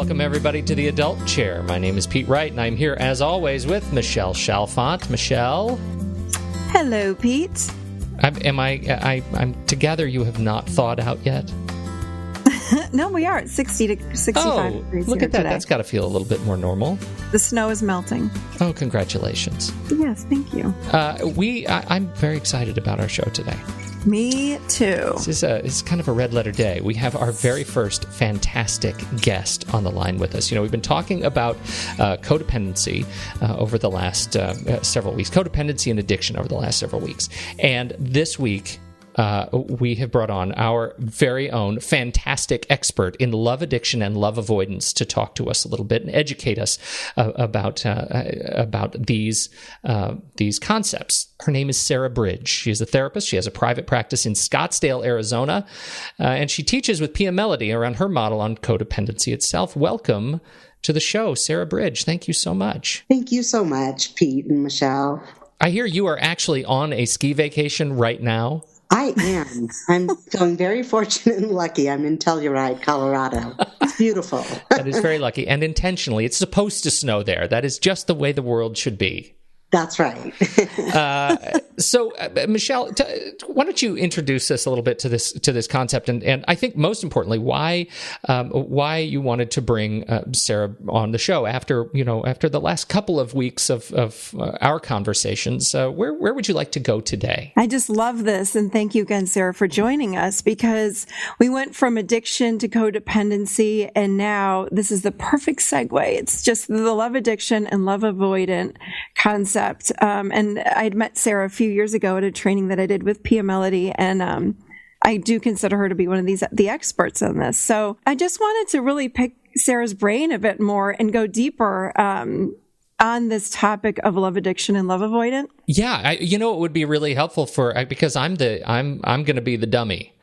Welcome, everybody, to the Adult Chair. My name is Pete Wright, and I'm here, as always, with Michelle Chalfant. Michelle? Hello, Pete. I'm to gather you have not thawed out yet? No, we are at 60 to 65 degrees look at that. today. That's got to feel a little bit more normal. The snow is melting. Oh, congratulations. Yes, thank you. I'm very excited about our show today. Me too. This is kind of a red letter day. We have our very first fantastic guest on the line with us. You know, we've been talking about codependency over the last several weeks, codependency and addiction over the last several weeks. And this week, we have brought on our very own fantastic expert in love addiction and love avoidance to talk to us a little bit and educate us about these concepts. Her name is Sarah Bridge. She is a therapist. She has a private practice in Scottsdale, Arizona, and she teaches with Pia Melody around her model on codependency itself. Welcome to the show, Sarah Bridge. Thank you so much. Thank you so much, Pete and Michelle. I hear you are actually on a ski vacation right now. I am. I'm feeling very fortunate and lucky. I'm in Telluride, Colorado. It's beautiful. That is very lucky. And intentionally, it's supposed to snow there. That is just the way the world should be. That's right. So, Michelle, why don't you introduce us a little bit to this concept, and I think most importantly, why you wanted to bring Sarah on the show after the last couple of weeks of our conversations. Where would you like to go today? I just love this, and thank you again, Sarah, for joining us, because we went from addiction to codependency, and now this is the perfect segue. It's just the love addiction and love avoidant concept. And I had met Sarah a few years ago at a training that I did with Pia Melody, and I do consider her to be one of the experts on this. So I just wanted to really pick Sarah's brain a bit more and go deeper on this topic of love addiction and love avoidant. Yeah, it would be really helpful because I'm going to be the dummy.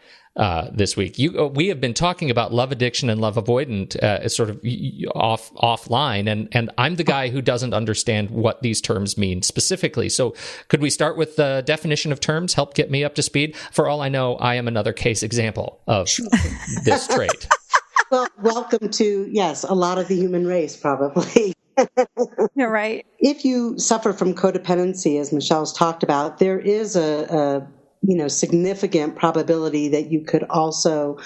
This week, we have been talking about love addiction and love avoidant sort of offline, and I'm the guy who doesn't understand what these terms mean specifically. So, could we start with the definition of terms? Help get me up to speed. For all I know, I am another case example of this trait. Well, welcome to a lot of the human race, probably. You're right. If you suffer from codependency, as Michelle's talked about, there is a significant probability that you could also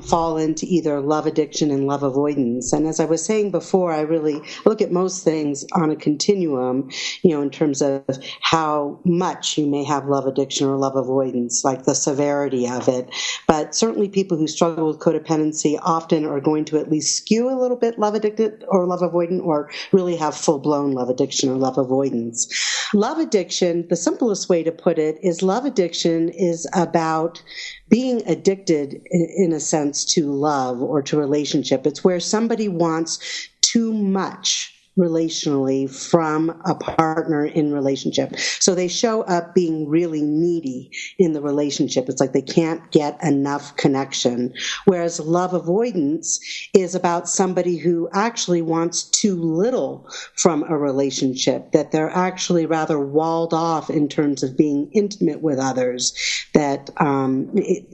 fall into either love addiction and love avoidance. And as I was saying before, I really look at most things on a continuum, in terms of how much you may have love addiction or love avoidance, like the severity of it. But certainly people who struggle with codependency often are going to at least skew a little bit love addicted or love avoidant, or really have full-blown love addiction or love avoidance. Love addiction, the simplest way to put it, is love addiction is about being addicted, in a sense, to love or to relationship. It's where somebody wants too much relationally from a partner in relationship. So they show up being really needy in the relationship. It's like they can't get enough connection. Whereas love avoidance is about somebody who actually wants too little from a relationship, that they're actually rather walled off in terms of being intimate with others, that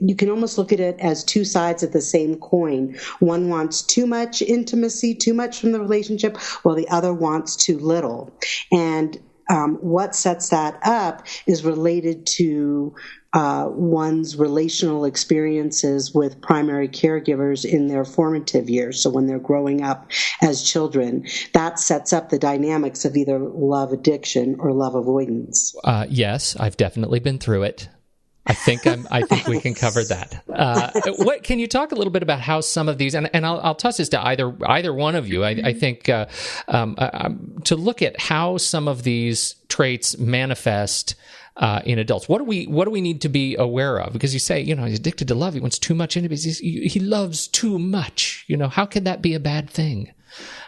you can almost look at it as two sides of the same coin. One wants too much intimacy, too much from the relationship, while the other wants too little. And what sets that up is related to one's relational experiences with primary caregivers in their formative years. So when they're growing up as children, that sets up the dynamics of either love addiction or love avoidance. Yes, I've definitely been through it. I think we can cover that. What can you talk a little bit about how some of these, and I'll toss this to either one of you. I think to look at how some of these traits manifest in adults. What do we need to be aware of? Because you say, he's addicted to love. He wants too much intimacy. He loves too much. How can that be a bad thing?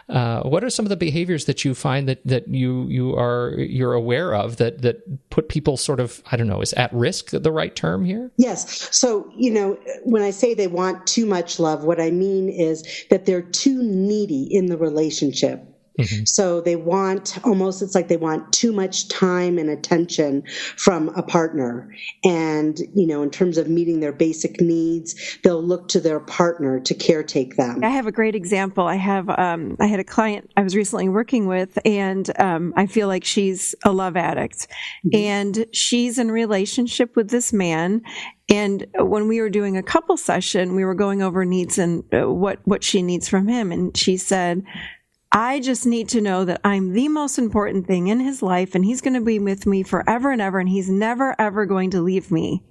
What are some of the behaviors that you find that you're aware of that put people sort of, I don't know, is at risk the right term here? Yes. So, when I say they want too much love, what I mean is that they're too needy in the relationship. So they want it's like they want too much time and attention from a partner. And, in terms of meeting their basic needs, they'll look to their partner to caretake them. I have a great example. I had a client I was recently working with, and I feel like she's a love addict. And she's in a relationship with this man. And when we were doing a couple session, we were going over needs and what she needs from him. And she said, I just need to know that I'm the most important thing in his life, and he's going to be with me forever and ever, and he's never, ever going to leave me.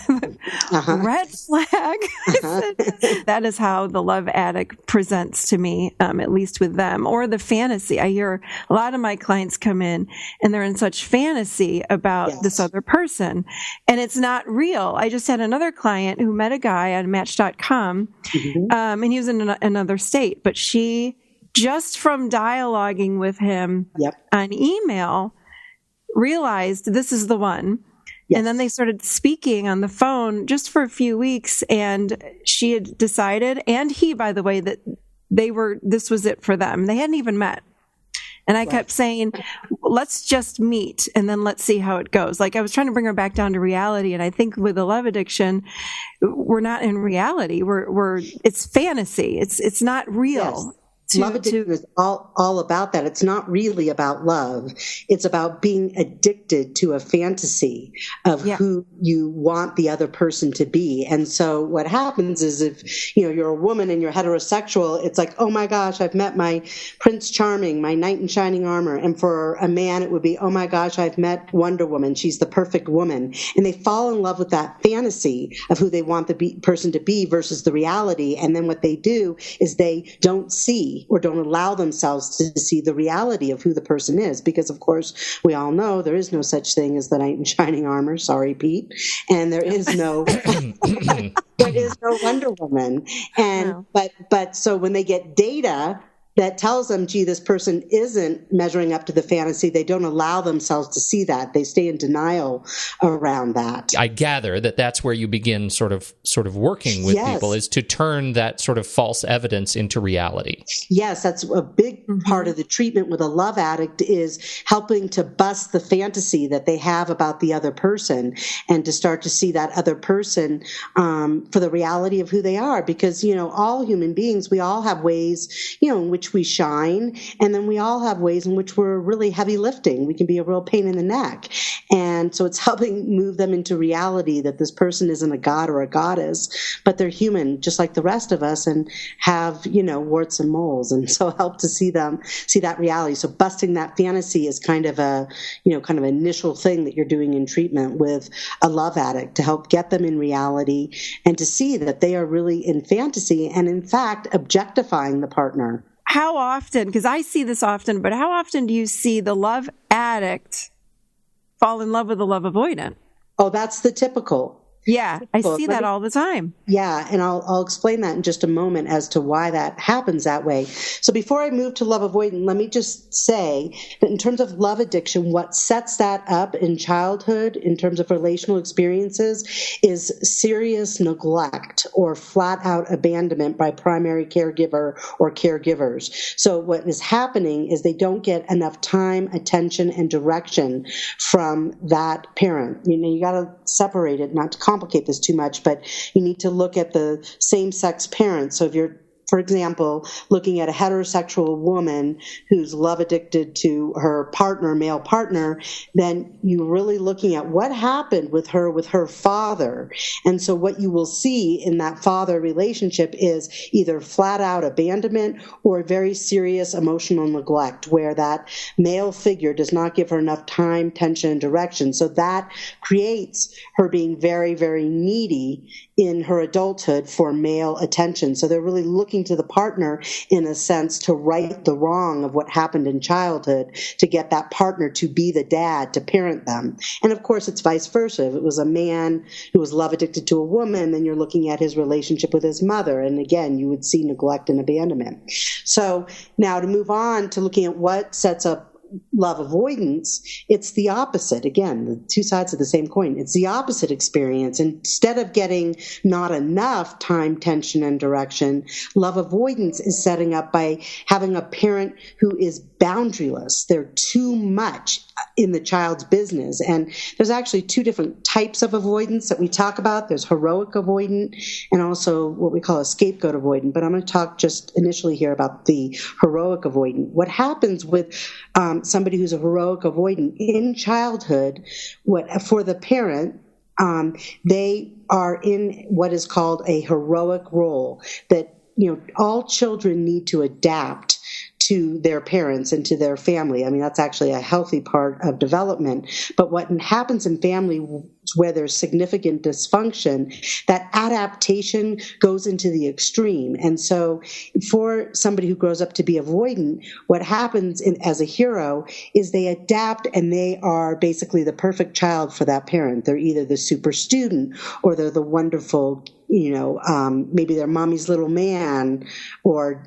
Red flag. That is how the love addict presents to me, at least with them, or the fantasy. I hear a lot of my clients come in and they're in such fantasy about this other person, and it's not real. I just had another client who met a guy on Match.com, and he was in another state, but she, just from dialoguing with him on email, realized this is the one. And then they started speaking on the phone just for a few weeks, and she had decided, and he, by the way, that this was it for them. They hadn't even met. And I kept saying, let's just meet and then let's see how it goes. Like, I was trying to bring her back down to reality. And I think with the love addiction, we're not in reality. It's fantasy. It's not real. Love addiction is all about that. It's not really about love. It's about being addicted to a fantasy of who you want the other person to be. And so what happens is, if you're a woman and you're heterosexual, it's like, oh my gosh, I've met my Prince Charming, my knight in shining armor. And for a man, it would be, oh my gosh, I've met Wonder Woman. She's the perfect woman. And they fall in love with that fantasy of who they want the person to be versus the reality. And then what they do is they don't see or don't allow themselves to see the reality of who the person is, because of course we all know there is no such thing as the knight in shining armor. Sorry, Pete. And there is no Wonder Woman. And but so when they get data that tells them, gee, this person isn't measuring up to the fantasy, they don't allow themselves to see that. They stay in denial around that. I gather that that's where you begin sort of working with people, is to turn that sort of false evidence into reality. Yes, that's a big part of the treatment with a love addict, is helping to bust the fantasy that they have about the other person and to start to see that other person for the reality of who they are. Because, all human beings, we all have ways, in which we shine, and then we all have ways in which we're really heavy lifting. We can be a real pain in the neck. And so it's helping move them into reality that this person isn't a god or a goddess, but they're human just like the rest of us and have, warts and moles. And so help to see that reality. So busting that fantasy is kind of initial thing that you're doing in treatment with a love addict, to help get them in reality and to see that they are really in fantasy and in fact objectifying the partner. How often, because I see this often, but how often do you see the love addict fall in love with the love avoidant? Oh, that's the typical. Yeah, I see that all the time. Yeah, and I'll explain that in just a moment as to why that happens that way. So before I move to love avoidant, let me just say that in terms of love addiction, what sets that up in childhood in terms of relational experiences is serious neglect or flat out abandonment by primary caregiver or caregivers. So what is happening is they don't get enough time, attention, and direction from that parent. You got to separate it, not to complicate this too much, but you need to look at the same-sex parents. So if you're, for example, looking at a heterosexual woman who's love addicted to her partner, male partner, then you're really looking at what happened with her father. And so what you will see in that father relationship is either flat out abandonment or very serious emotional neglect, where that male figure does not give her enough time, attention, and direction. So that creates her being very, very needy in her adulthood for male attention. So they're really looking to the partner, in a sense, to right the wrong of what happened in childhood, to get that partner to be the dad, to parent them. And of course, it's vice versa. If it was a man who was love addicted to a woman, then you're looking at his relationship with his mother. And again, you would see neglect and abandonment. So now to move on to looking at what sets up love avoidance, it's the opposite. Again, the two sides of the same coin. It's the opposite experience. Instead of getting not enough time, tension, and direction, love avoidance is setting up by having a parent who is boundaryless. They're too much in the child's business. And there's actually two different types of avoidance that we talk about. There's heroic avoidant and also what we call a scapegoat avoidant. But I'm going to talk just initially here about the heroic avoidant. What happens with somebody who's a heroic avoidant in childhood, for the parent, they are in what is called a heroic role that, all children need to adapt to their parents and to their family. I mean, that's actually a healthy part of development. But what happens in family where there's significant dysfunction, that adaptation goes into the extreme. And so for somebody who grows up to be avoidant, what happens as a hero is they adapt and they are basically the perfect child for that parent. They're either the super student or they're the wonderful, maybe they're mommy's little man or,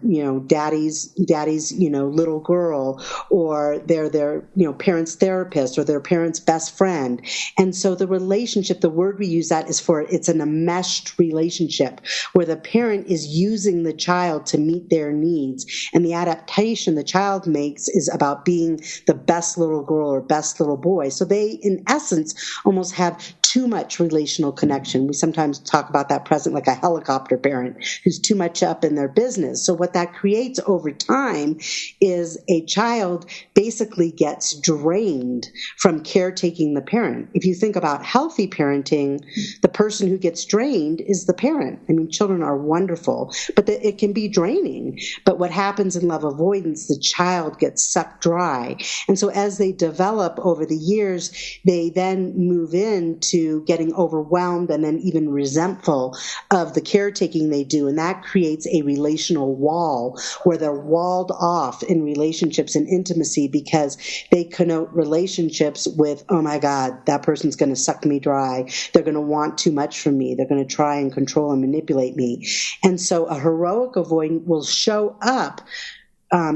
daddy's, little girl, or they're their, parents' therapist or their parents' best friend. And so the relationship, the word we use that is it's an enmeshed relationship where the parent is using the child to meet their needs. And the adaptation the child makes is about being the best little girl or best little boy. So they, in essence, almost have too much relational connection. We sometimes talk about that present like a helicopter parent who's too much up in their business. So what that creates over time is a child basically gets drained from caretaking the parent. If you think about healthy parenting, the person who gets drained is the parent. I mean, children are wonderful, but it can be draining. But what happens in love avoidance, the child gets sucked dry. And so as they develop over the years, they then move into getting overwhelmed and then even resentful of the caretaking they do. And that creates a relational wall where they're walled off in relationships and intimacy because they connote relationships with, oh my God, that person's going to suck me dry. They're going to want too much from me. They're going to try and control and manipulate me. And so a heroic avoidant will show up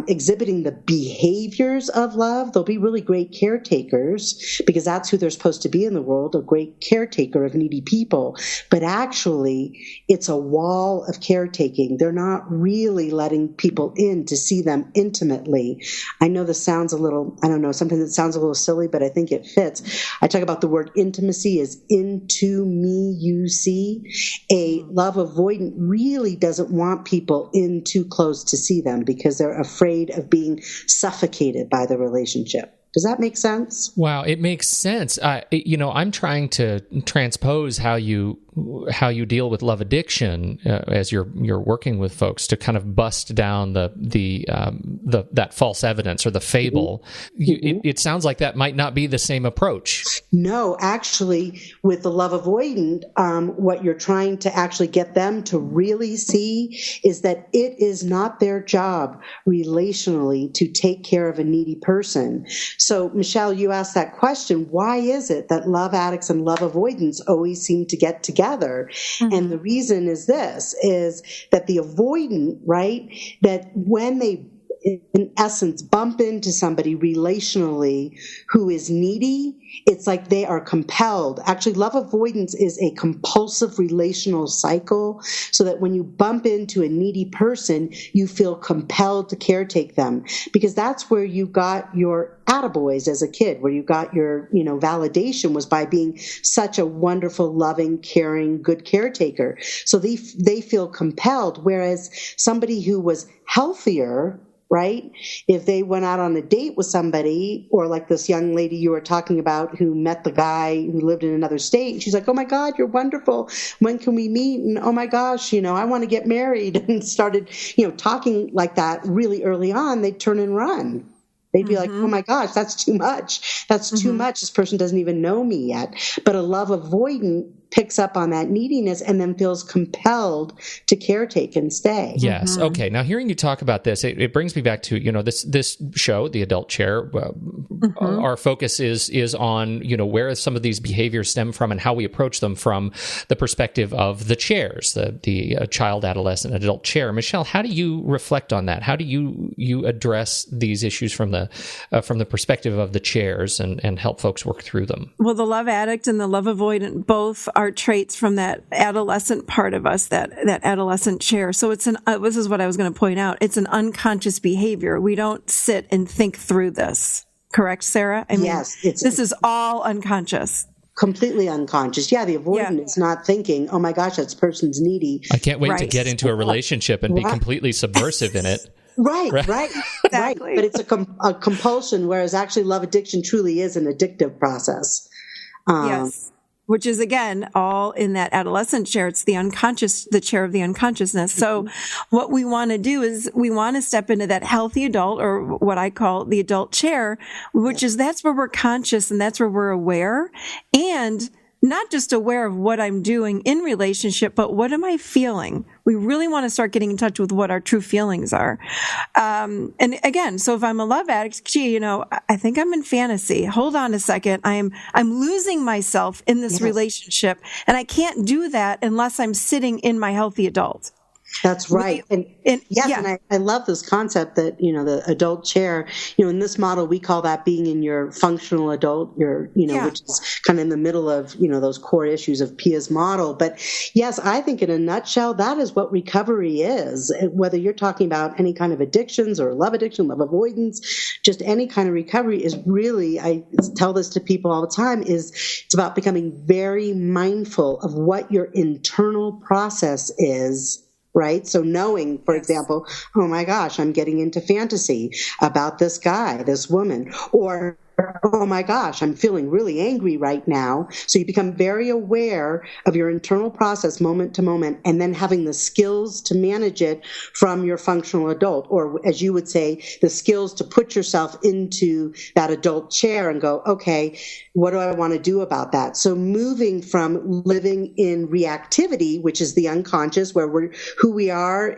exhibiting the behaviors of love. They'll be really great caretakers because that's who they're supposed to be in the world, a great caretaker of needy people. But actually, it's a wall of caretaking. They're not really letting people in to see them intimately. I know this sounds a little, I don't know, sometimes it sounds a little silly, but I think it fits. I talk about the word intimacy as into me, you see. A love avoidant really doesn't want people in too close to see them because they're afraid of being suffocated by the relationship. Does that make sense? Wow, it makes sense. I'm trying to transpose how you deal with love addiction as you're working with folks to kind of bust down that false evidence or the fable. Mm-hmm. It sounds like that might not be the same approach. No, actually, with the love avoidant, what you're trying to actually get them to really see is that it is not their job relationally to take care of a needy person. So, Michelle, you asked that question, why is it that love addicts and love avoidants always seem to get together? Mm-hmm. And the reason is that the avoidant, right, that when they in essence bump into somebody relationally who is needy, it's like they are compelled. Actually, love avoidance is a compulsive relational cycle, so that when you bump into a needy person, you feel compelled to caretake them, because that's where you got your attaboys as a kid, where you got your, validation was by being such a wonderful, loving, caring, good caretaker. So they feel compelled, whereas somebody who was healthier, right? If they went out on a date with somebody, or like this young lady you were talking about who met the guy who lived in another state, she's like, oh my God, you're wonderful. When can we meet? And oh my gosh, I want to get married, and started, talking like that really early on, they'd turn and run. They'd be like, oh my gosh, that's too much. That's too much. This person doesn't even know me yet. But a love avoidant picks up on that neediness and then feels compelled to caretake and stay. Yes. Okay. Now, hearing you talk about this, it brings me back to, this show, The Adult Chair. Our focus is on, where some of these behaviors stem from and how we approach them from the perspective of the chairs, the child, adolescent, adult chair. Michelle, how do you reflect on that? How do you address these issues from the perspective of the chairs and help folks work through them? Well, the love addict and the love avoidant both are traits from that adolescent part of us, that adolescent chair. So this is what I was going to point out. It's an unconscious behavior. We don't sit and think through this. Correct, Sarah? Yes. This is all unconscious. Completely unconscious. Yeah, the avoidant is not thinking, oh my gosh, that person's needy. I can't wait to get into a relationship and be completely subversive in it. Right. Exactly. But it's a compulsion, whereas actually love addiction truly is an addictive process. Yes. Which is, again, all in that adolescent chair. It's the chair of the unconsciousness. So what we want to do is we want to step into that healthy adult, or what I call the adult chair, which is that's where we're conscious and that's where we're aware, and not just aware of what I'm doing in relationship, but what am I feeling? We really want to start getting in touch with what our true feelings are. And again, so if I'm a love addict, I think I'm in fantasy. Hold on a second. I'm losing myself in this relationship, and I can't do that unless I'm sitting in my healthy adult. That's right. And I love this concept that, the adult chair, in this model, we call that being in your functional adult, which is kind of in the middle of, those core issues of Pia's model. But yes, I think in a nutshell, that is what recovery is. Whether you're talking about any kind of addictions or love addiction, love avoidance, just any kind of recovery is really, I tell this to people all the time, it's about becoming very mindful of what your internal process is. Right? So knowing, for example, oh my gosh, I'm getting into fantasy about this guy, this woman, or oh my gosh, I'm feeling really angry right now. So you become very aware of your internal process moment to moment, and then having the skills to manage it from your functional adult, or as you would say, the skills to put yourself into that adult chair and go, okay, what do I want to do about that? So moving from living in reactivity, which is the unconscious, where who we are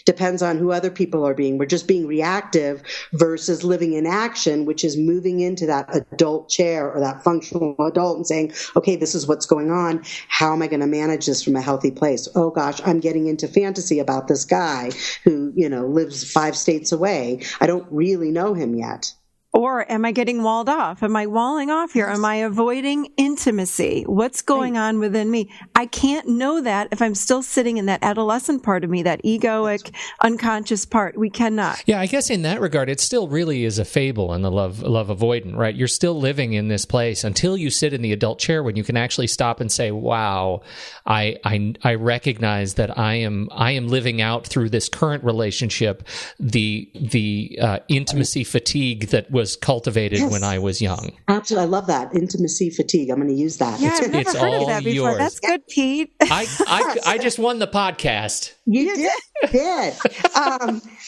depends on who other people are being. We're just being reactive, versus living in action, which is moving into that adult chair or that functional adult and saying, okay, this is what's going on. How am I going to manage this from a healthy place? Oh gosh, I'm getting into fantasy about this guy who, lives 5 states away. I don't really know him yet. Or am I getting walled off? Am I walling off here? Am I avoiding intimacy? What's going on within me? I can't know that if I'm still sitting in that adolescent part of me, that egoic, unconscious part. We cannot. Yeah, I guess in that regard, it still really is a fable in the love avoidant, right? You're still living in this place until you sit in the adult chair, when you can actually stop and say, wow, I recognize that I am living out through this current relationship the intimacy fatigue that was cultivated when I was young. Absolutely. I love that. Intimacy fatigue. I'm going to use that. Yeah, I've never heard of that before. Yours. That's good, Pete. I just won the podcast. You did.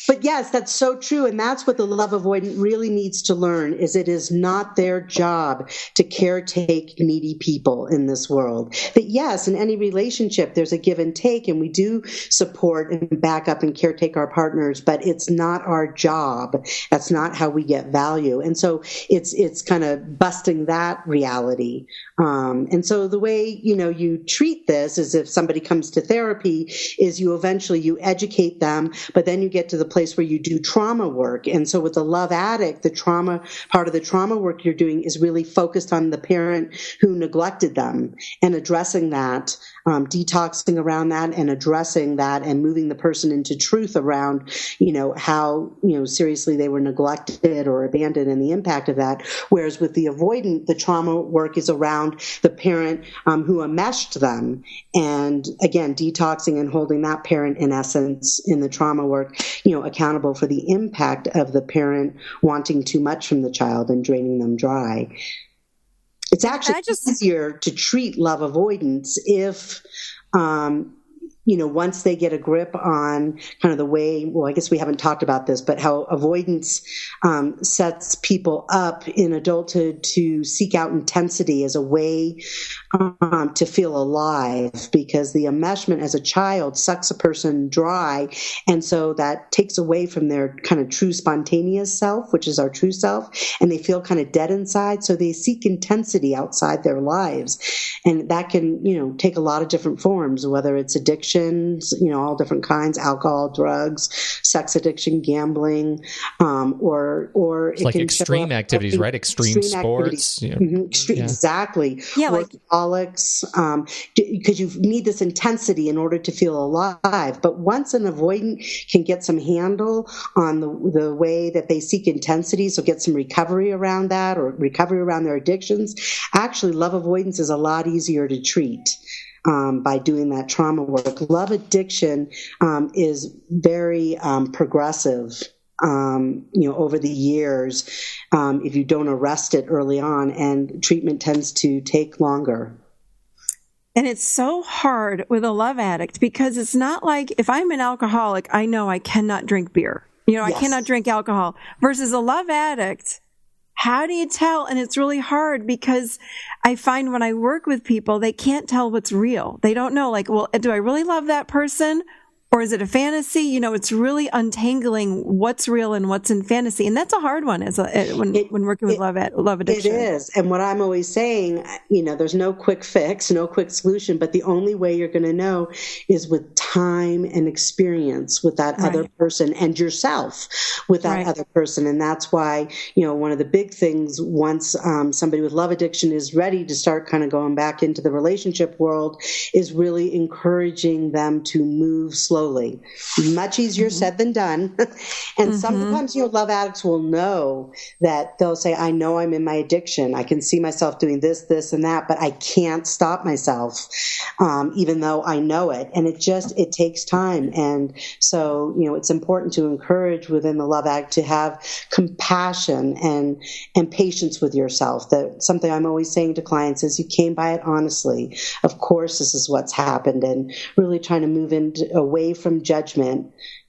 But yes, that's so true. And that's what the love avoidant really needs to learn, is it is not their job to caretake needy people in this world. But yes, in any relationship, there's a give and take, and we do support and back up and caretake our partners, but it's not our job. That's not how we get value. And so it's kind of busting that reality. And so the way, you treat this is, if somebody comes to therapy, is you educate them, but then you get to the place where you do trauma work. And so with the love addict, part of the trauma work you're doing is really focused on the parent who neglected them, and addressing that, detoxing around that and addressing that, and moving the person into truth around, how, seriously they were neglected or abandoned and the impact of that. Whereas with the avoidant, the trauma work is around the parent who enmeshed them. And again, detoxing and holding that parent, in essence, in the trauma work, accountable for the impact of the parent wanting too much from the child and draining them dry. It's actually easier to treat love avoidance if once they get a grip on kind of the way, well, I guess we haven't talked about this, but how avoidance sets people up in adulthood to seek out intensity as a way to feel alive, because the enmeshment as a child sucks a person dry. And so that takes away from their kind of true spontaneous self, which is our true self, and they feel kind of dead inside. So they seek intensity outside their lives. And that can, take a lot of different forms, whether it's addictions, all different kinds, alcohol, drugs, sex addiction, gambling, or it's like extreme activities, right? Extreme sports. Exactly. Yeah, like workaholics, because you need this intensity in order to feel alive. But once an avoidant can get some handle on the way that they seek intensity, so get some recovery around that, or recovery around their addictions, actually love avoidance is a lot easier to treat. By doing that trauma work. Love addiction is very progressive, over the years, if you don't arrest it early on, and treatment tends to take longer. And it's so hard with a love addict, because it's not like, if I'm an alcoholic, I know I cannot drink beer. I cannot drink alcohol. Versus a love addict, how do you tell? And it's really hard, because I find when I work with people, they can't tell what's real. They don't know, like, well, do I really love that person? Or is it a fantasy? It's really untangling what's real and what's in fantasy. And that's a hard one when working with love addiction. It is. And what I'm always saying, there's no quick fix, no quick solution, but the only way you're going to know is with time and experience with that other person, and yourself with that other person. And that's why, one of the big things, once somebody with love addiction is ready to start kind of going back into the relationship world, is really encouraging them to move slowly. Much easier said than done. And sometimes love addicts will know that they'll say, I know I'm in my addiction. I can see myself doing this, this, and that, but I can't stop myself, even though I know it. And it takes time. And so, it's important to encourage within the love addict to have compassion and patience with yourself. That something I'm always saying to clients is, you came by it honestly. Of course, this is what's happened, and really trying to move away from judgment,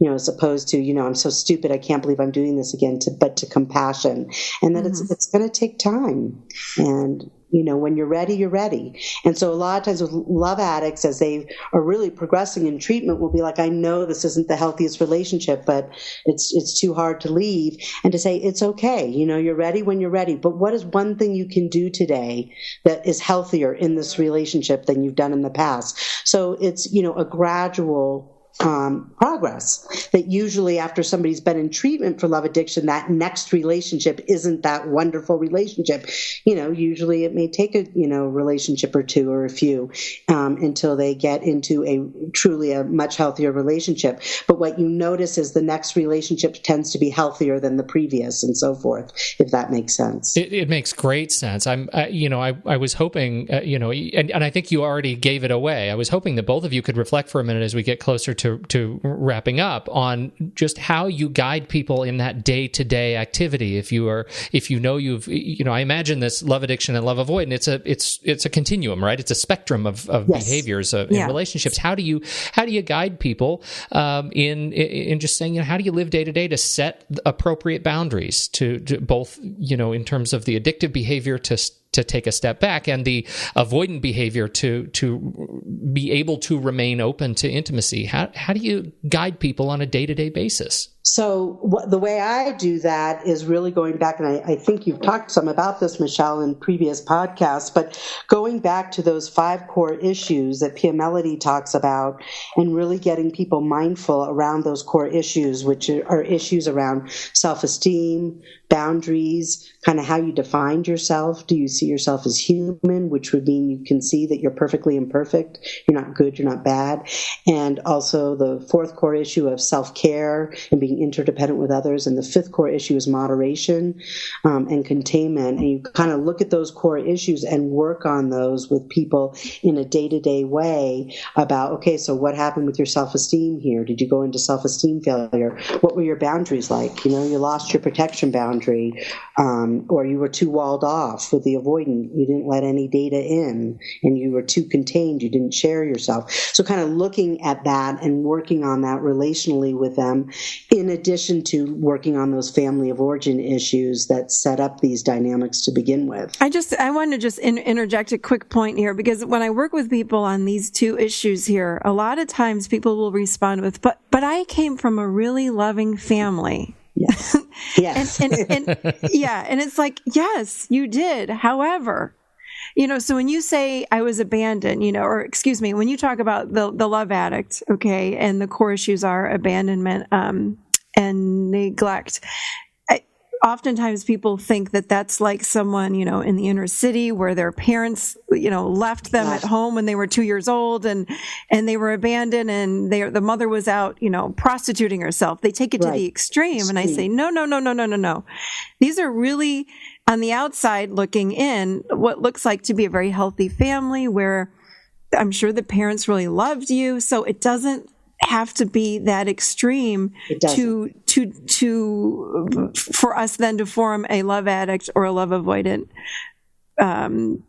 as opposed to, I'm so stupid, I can't believe I'm doing this again, but to compassion. And that it's going to take time. And, when you're ready, you're ready. And so a lot of times with love addicts, as they are really progressing in treatment, will be like, I know this isn't the healthiest relationship, but it's too hard to leave. And to say, it's okay. You're ready when you're ready. But what is one thing you can do today that is healthier in this relationship than you've done in the past? So it's, a gradual progress. That usually after somebody's been in treatment for love addiction, that next relationship isn't that wonderful relationship. Usually it may take a relationship or two or a few until they get into a much healthier relationship. But what you notice is the next relationship tends to be healthier than the previous, and so forth. If that makes sense. It makes great sense. I was hoping, and I think you already gave it away. I was hoping that both of you could reflect for a minute as we get closer to wrapping up on just how you guide people in that day-to-day activity. I imagine this love addiction and love avoidance, it's a continuum, right? It's a spectrum of behaviors in relationships. How do you guide people in just saying, how do you live day to day to set appropriate boundaries to both, in terms of the addictive behavior to take a step back, and the avoidant behavior to be able to remain open to intimacy? How do you guide people on a day-to-day basis? So the way I do that is really going back, and I think you've talked some about this, Michelle, in previous podcasts, but going back to those 5 core issues that Pia Melody talks about, and really getting people mindful around those core issues, which are issues around self-esteem, boundaries, kind of how you defined yourself. Do you see yourself as human, which would mean you can see that you're perfectly imperfect, you're not good, you're not bad. And also the 4th core issue of self-care and being interdependent with others. And the 5th core issue is moderation and containment. And you kind of look at those core issues and work on those with people in a day-to-day way about, okay, so what happened with your self-esteem here? Did you go into self-esteem failure? What were your boundaries like? You lost your protection boundary. boundary, or you were too walled off with the avoidant. You didn't let any data in, and you were too contained. You didn't share yourself. So kind of looking at that and working on that relationally with them, in addition to working on those family of origin issues that set up these dynamics to begin with. I want to just interject a quick point here, because when I work with people on these two issues here, a lot of times people will respond with, but I came from a really loving family. Yes. Yes. and yeah. And it's like, yes, you did. However, so when you say I was abandoned, or excuse me, when you talk about the love addict, okay, and the core issues are abandonment, and neglect. Oftentimes people think that that's like someone, in the inner city where their parents, left them at home when they were 2 years old and they were abandoned, and the mother was out, prostituting herself. They take it to the extreme. And I say, no. These are really, on the outside looking in, what looks like to be a very healthy family where I'm sure the parents really loved you. So it doesn't have to be that extreme for us then to form a love addict or a love avoidant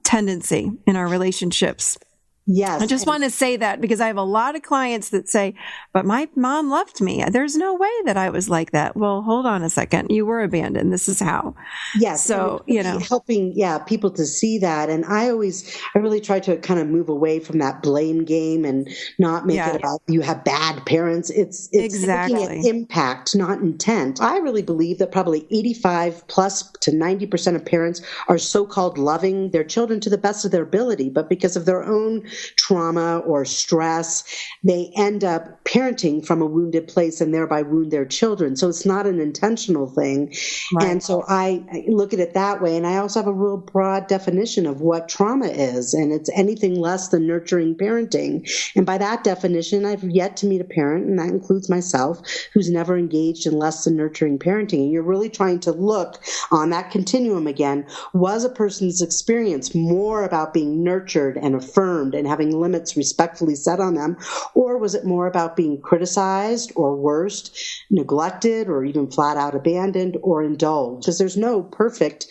tendency in our relationships. Yes. I just want to say that because I have a lot of clients that say, but my mom loved me. There's no way that I was like that. Well, hold on a second. You were abandoned. This is how. Yes. So, helping, people to see that. And I really try to kind of move away from that blame game and not make it about you have bad parents. It's exactly looking at impact, not intent. I really believe that probably 85 plus to 90% of parents are so-called loving their children to the best of their ability, but because of their own trauma or stress, they end up parenting from a wounded place and thereby wound their children. So it's not an intentional thing. Right. And so I look at it that way. And I also have a real broad definition of what trauma is. And it's anything less than nurturing parenting. And by that definition, I've yet to meet a parent, and that includes myself, who's never engaged in less than nurturing parenting. And you're really trying to look on that continuum again. Was a person's experience more about being nurtured and affirmed and having limits respectfully set on them, or was it more about being criticized or worst, neglected, or even flat out abandoned or indulged? Because there's no perfect,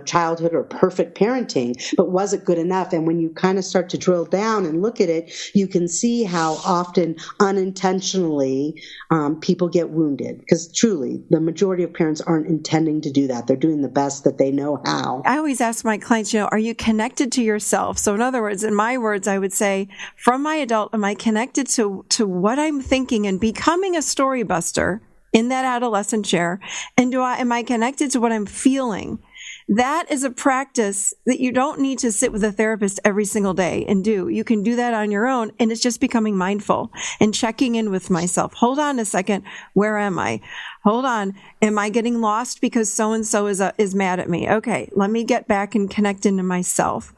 childhood or perfect parenting, but was it good enough? And when you kind of start to drill down and look at it, you can see how often unintentionally people get wounded, because truly the majority of parents aren't intending to do that. They're doing the best that they know how. I always ask my clients, are you connected to yourself? So in other words, in my words, I would say, from my adult, am I connected to what I'm thinking and becoming a story buster in that adolescent chair? And am I connected to what I'm feeling? That is a practice that you don't need to sit with a therapist every single day and do. You can do that on your own, and it's just becoming mindful and checking in with myself. Hold on a second. Where am I? Hold on. Am I getting lost because so-and-so is mad at me? Okay, let me get back and connect into myself.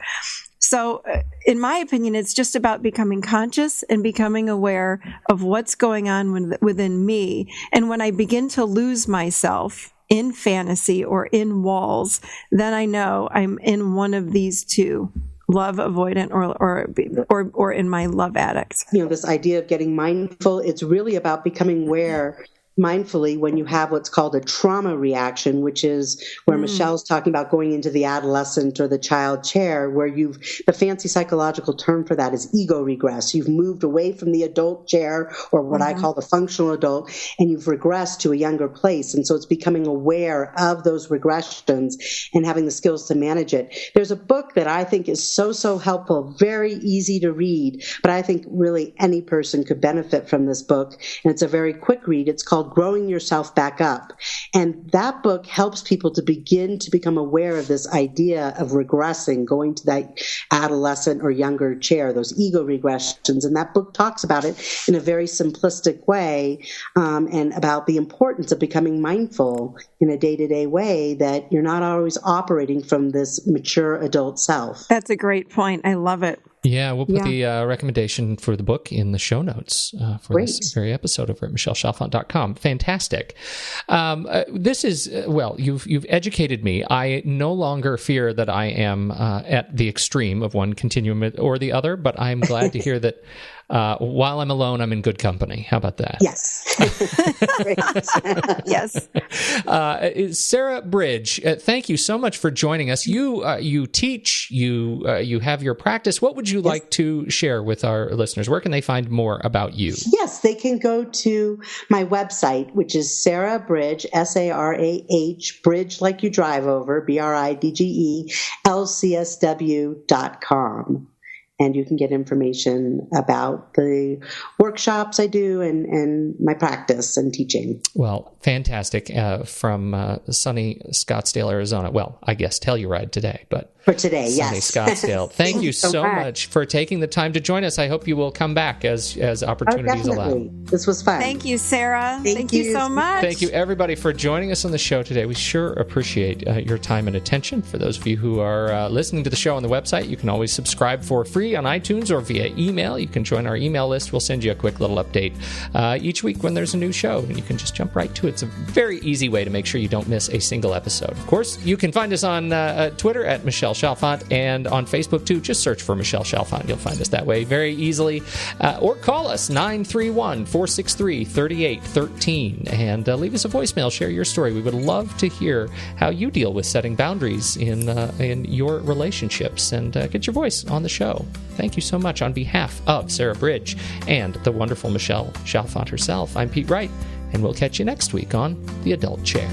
So in my opinion, it's just about becoming conscious and becoming aware of what's going on within me. And when I begin to lose myself in fantasy or in walls, then I know I'm in one of these two, love avoidant or in my love addict. This idea of getting mindful, it's really about becoming aware mindfully when you have what's called a trauma reaction, which is where Michelle's talking about going into the adolescent or the child chair, where the fancy psychological term for that is ego regress. You've moved away from the adult chair, or what I call the functional adult, and you've regressed to a younger place. And so it's becoming aware of those regressions and having the skills to manage it. There's a book that I think is so helpful, very easy to read, but I think really any person could benefit from this book. And it's a very quick read. It's called Growing Yourself Back Up. And that book helps people to begin to become aware of this idea of regressing, going to that adolescent or younger chair, those ego regressions. And that book talks about it in a very simplistic way, and about the importance of becoming mindful in a day-to-day way, that you're not always operating from this mature adult self. That's a great point. I love it. Yeah, we'll put the recommendation for the book in the show notes for this very episode over at michellechalfant.com. Fantastic. This is, you've educated me. I no longer fear that I am at the extreme of one continuum or the other, but I'm glad to hear that while I'm alone, I'm in good company. How about that? Yes. Yes. Sarah Bridge, thank you so much for joining us. You teach, you have your practice. What would you like to share with our listeners? Where can they find more about you? Yes, they can go to my website, which is Sarah Bridge, SARAH, Bridge like you drive over, BRIDGE, LCSW.com. And you can get information about the workshops I do and my practice and teaching. Well, fantastic. From sunny Scottsdale, Arizona. Well, I guess Telluride today, but for today, sunny yes. Scottsdale. Thank you so much for taking the time to join us. I hope you will come back as opportunities allow. This was fun. Thank you, Sarah. Thank you so much. Thank you, everybody, for joining us on the show today. We sure appreciate your time and attention. For those of you who are listening to the show on the website, you can always subscribe for free on iTunes or via email. You can join our email list. We'll send you a quick little update each week when there's a new show, and you can just jump right to it. It's a very easy way to make sure you don't miss a single episode. Of course, you can find us on Twitter at Michelle Chalfant, and on Facebook, too. Just search for Michelle Chalfant. You'll find us that way very easily. Or call us, 931-463-3813, and leave us a voicemail. Share your story. We would love to hear how you deal with setting boundaries in your relationships, and get your voice on the show. Thank you so much. On behalf of Sarah Bridge and the wonderful Michelle Chalfant herself, I'm Pete Wright, and we'll catch you next week on The Adult Chair.